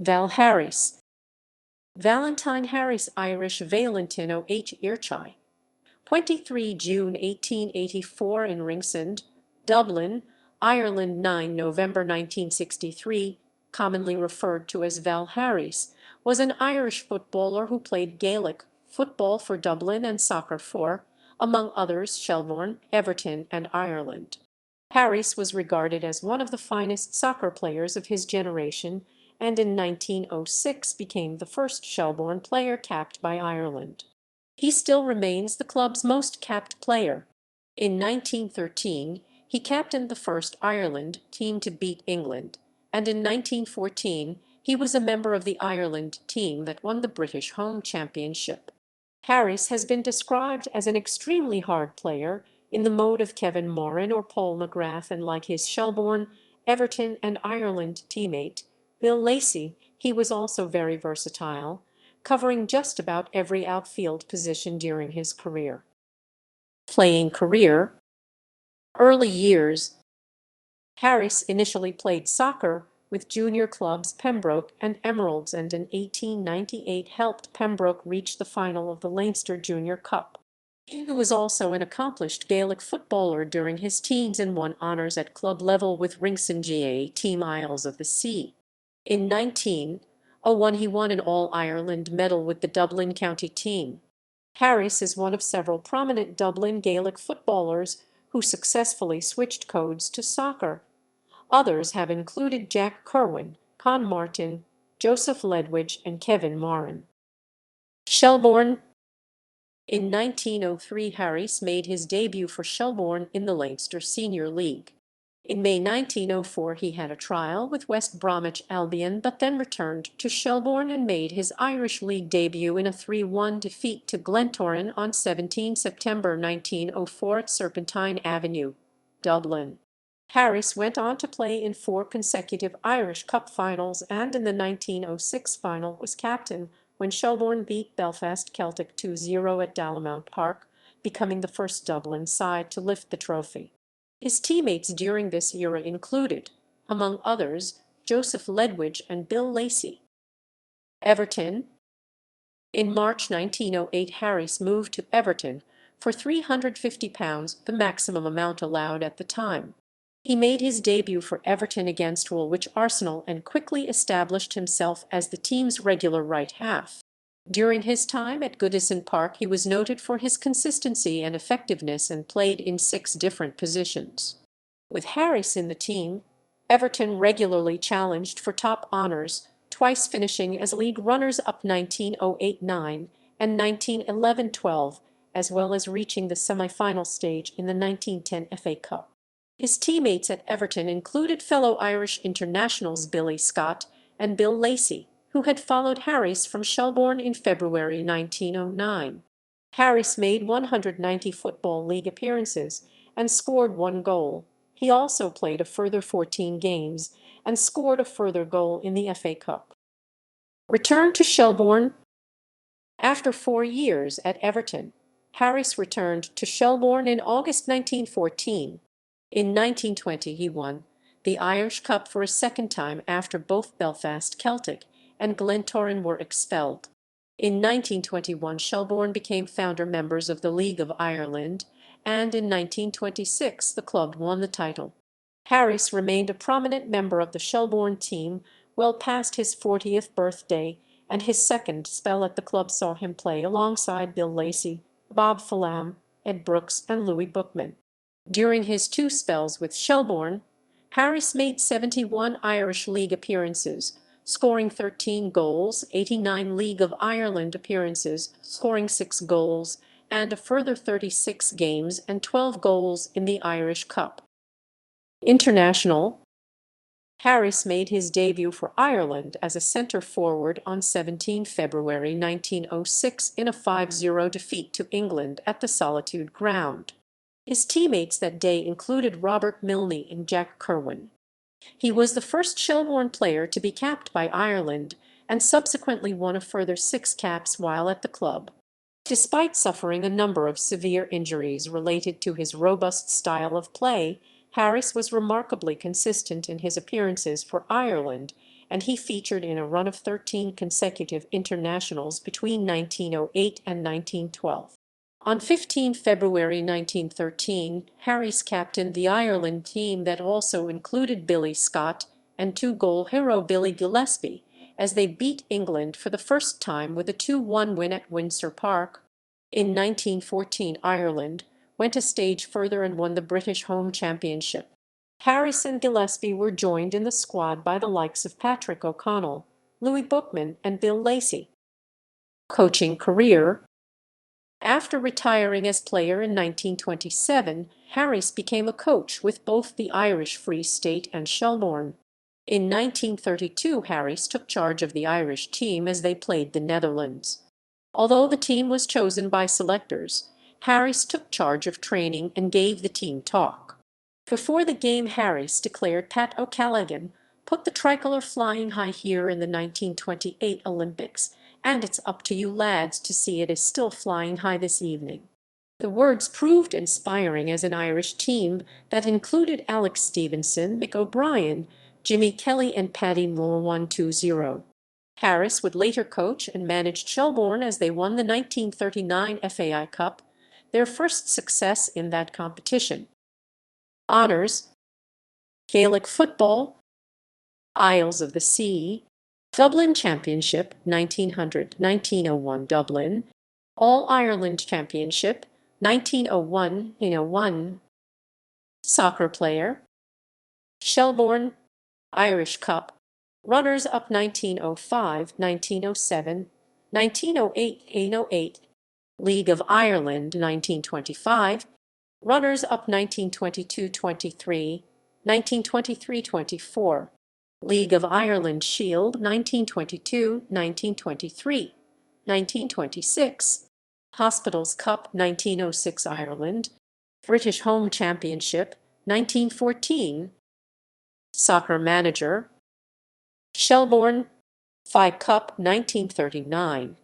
Val Harris. Valentine Harris, Irish Vailintín Ó hEarchaí. 23 June 1884 in Ringsend, Dublin, Ireland. 9 November 1963, commonly referred to as Val Harris, was an Irish footballer who played Gaelic football for Dublin and soccer for, among others, Shelbourne, Everton and Ireland. Harris was regarded as one of the finest soccer players of his generation, and in 1906 became the first Shelbourne player capped by Ireland. He still remains the club's most capped player. In 1913, he captained the first Ireland team to beat England, and in 1914 he was a member of the Ireland team that won the British Home Championship. Harris has been described as an extremely hard player in the mode of Kevin Moran or Paul McGrath, and like his Shelbourne, Everton and Ireland teammate, Bill Lacey, he was also very versatile, covering just about every outfield position during his career. Playing career. Early years. Harris initially played soccer with junior clubs Pembroke and Emeralds, and in 1898 helped Pembroke reach the final of the Leinster Junior Cup. He was also an accomplished Gaelic footballer during his teens and won honours at club level with Ringsend team Isles of the Sea. In 1901 he won an All-Ireland medal with the Dublin county team. Harris is one of several prominent Dublin Gaelic footballers who successfully switched codes to soccer. Others have included Jack Kerwin, Con Martin, Joseph Ledwidge and Kevin Moran. Shelbourne. In 1903 Harris made his debut for Shelbourne in the Leinster Senior League. In May 1904 he had a trial with West Bromwich Albion, but then returned to Shelbourne and made his Irish League debut in a 3-1 defeat to Glentoran on 17 September 1904 at Serpentine Avenue, Dublin. Harris went on to play in 4 consecutive Irish Cup finals, and in the 1906 final was captain when Shelbourne beat Belfast Celtic 2-0 at Dallamount Park, becoming the first Dublin side to lift the trophy. His teammates during this era included, among others, Joseph Ledwidge and Bill Lacey. Everton. In March 1908 Harris moved to Everton for £350, the maximum amount allowed at the time. He made his debut for Everton against Woolwich Arsenal and quickly established himself as the team's regular right half. During his time at Goodison Park he was noted for his consistency and effectiveness and played in 6 different positions. With Harris in the team, Everton regularly challenged for top honours, twice finishing as league runners-up 1908-09 and 1911-12, as well as reaching the semi-final stage in the 1910 FA Cup. His teammates at Everton included fellow Irish internationals Billy Scott and Bill Lacey, who had followed Harris from Shelbourne in February 1909. Harris made 190 Football League appearances and scored 1 goal. He also played a further 14 games and scored a further goal in the FA Cup. Return to Shelbourne. After 4 years at Everton, Harris returned to Shelbourne in August 1914. In 1920 he won the Irish Cup for a second time after both Belfast Celtic and Glentoran were expelled. In 1921 Shelbourne became founder members of the League of Ireland, and in 1926 the club won the title. Harris remained a prominent member of the Shelbourne team well past his 40th birthday, and his second spell at the club saw him play alongside Bill Lacey, Bob Phelan, Ed Brooks and Louis Bookman. During his 2 spells with Shelbourne, Harris made 71 Irish League appearances, scoring 13 goals, 89 League of Ireland appearances, scoring 6 goals, and a further 36 games and 12 goals in the Irish Cup. International. Harris made his debut for Ireland as a centre-forward on 17 February 1906 in a 5-0 defeat to England at the Solitude Ground. His teammates that day included Robert Milne and Jack Kerwin. He was the first Shelbourne player to be capped by Ireland and subsequently won a further 6 caps while at the club. Despite suffering a number of severe injuries related to his robust style of play, Harris was remarkably consistent in his appearances for Ireland and he featured in a run of 13 consecutive internationals between 1908 and 1912. On 15 February 1913, Harris captained the Ireland team that also included Billy Scott and two-goal hero Billy Gillespie, as they beat England for the first time with a 2-1 win at Windsor Park. In 1914, Ireland went a stage further and won the British Home Championship. Harris and Gillespie were joined in the squad by the likes of Patrick O'Connell, Louis Bookman, and Bill Lacey. Coaching career. After retiring as player in 1927, Harris became a coach with both the Irish Free State and Shelbourne. In 1932, Harris took charge of the Irish team as they played the Netherlands. Although the team was chosen by selectors, Harris took charge of training and gave the team talk. Before the game, Harris declared Pat O'Callaghan put the tricolour flying high here in the 1928 Olympics, and it's up to you lads to see it is still flying high this evening. The words proved inspiring as an Irish team that included Alex Stevenson, Mick O'Brien, Jimmy Kelly and Paddy Moore won 2-0. Harris would later coach and managed Shelbourne as they won the 1939 FAI Cup, their first success in that competition. Honours: Gaelic football, Isles of the Sea, Dublin Championship 1900-1901 Dublin, All-Ireland Championship 1901-1901, Soccer player, Shelbourne, Irish Cup, runners-up 1905, 1907, 1908, 1908, League of Ireland 1925, runners-up 1922-23, 1923-24, League of Ireland Shield 1922, 1923, 1926, Hospitals Cup 1906 Ireland, British Home Championship 1914, Soccer manager, Shelbourne, FAI Cup 1939.